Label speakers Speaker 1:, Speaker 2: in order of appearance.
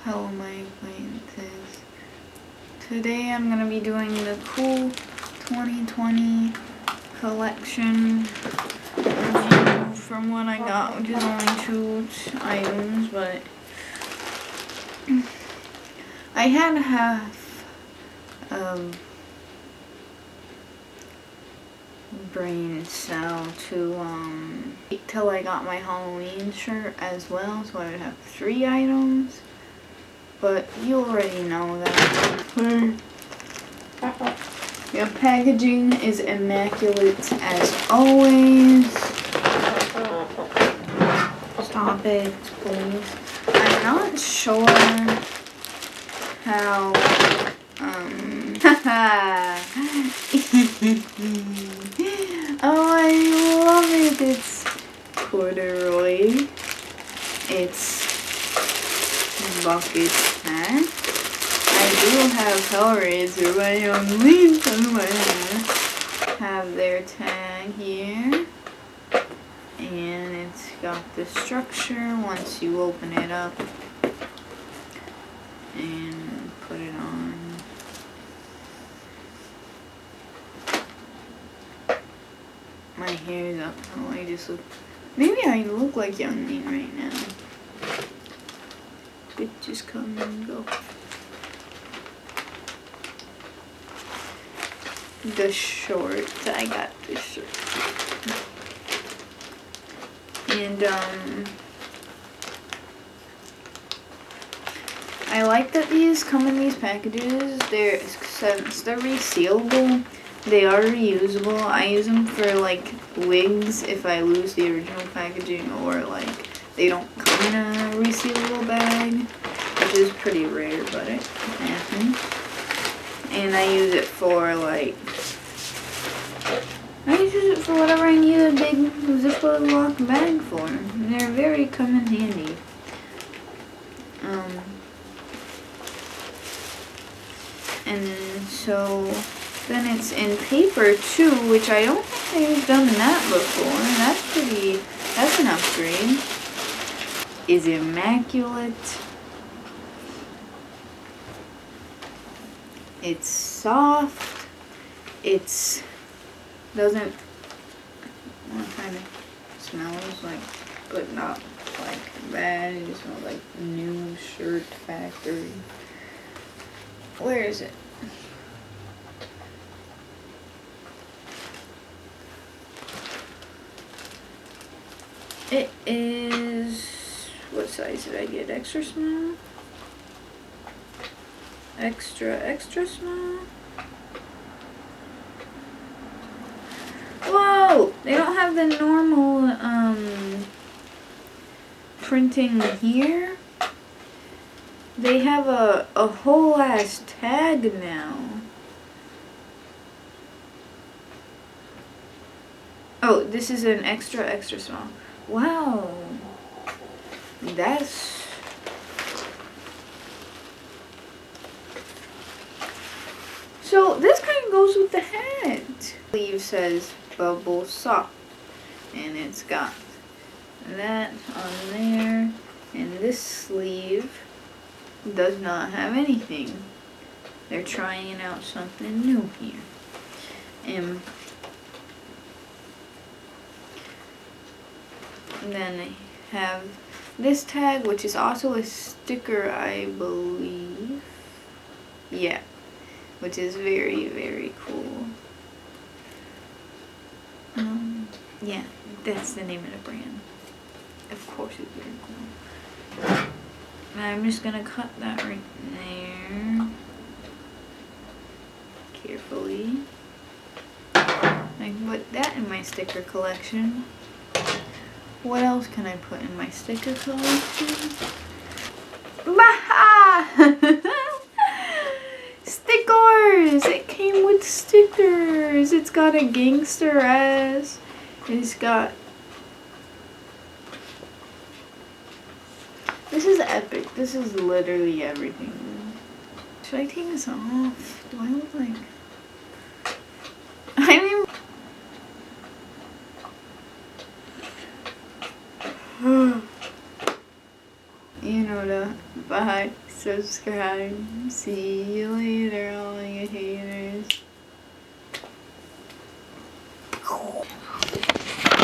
Speaker 1: Hello, my acquaintances. Today I'm gonna be doing the cool 2020 collection review from what I got, which is only 2 items, but I had half of brain cell to wait till I got my Halloween shirt as well, so I would have 3 items. But you already know that. Your packaging is immaculate as always. Stop it, please. I'm not sure how oh, I love it. It's corduroy. It's bucket hat. I do have Hellraiser, my young leaves on my hair. Have their tag here. And it's got the structure once you open it up and put it on. My hair's up, so I just look. Maybe I look like young me right now. Bitches come and go. The shorts, I got the shirt. And I like that these come in these packages. Since they're resealable, they are reusable. I use them for like wigs if I lose the original packaging, or like they don't come in a resealable bag, which is pretty rare, but it happens. And I use it for like, I use it for whatever I need a big Ziploc bag for. They're very come in handy. And so then it's in paper too, which I don't think they've done that before. That's an upgrade. Is immaculate. It's soft. It's doesn't, what kind of smells like, but not like bad. It just smells like new shirt factory. Where is it? It is, what size did I get? Extra small? Extra small? Whoa! They don't have the normal printing here. They have a whole ass tag now. Oh, this is an extra small. Wow. That's... So this kind of goes with the hat. Sleeve says bubble soft, and it's got that on there, and this sleeve does not have anything. They're trying out something new here. And then they have this tag, which is also a sticker, I believe. Yeah, which is very, very cool. Yeah, that's the name of the brand. Of course it's very cool. And I'm just gonna cut that right there. Carefully. I can put that in my sticker collection. What else can I put in my sticker collection? Baha! Stickers! It came with stickers. It's got a gangster ass. It's got... This is epic. This is literally everything. Should I take this off? Do I look like... I mean... You know, the Bye. Subscribe. See you later, all you haters.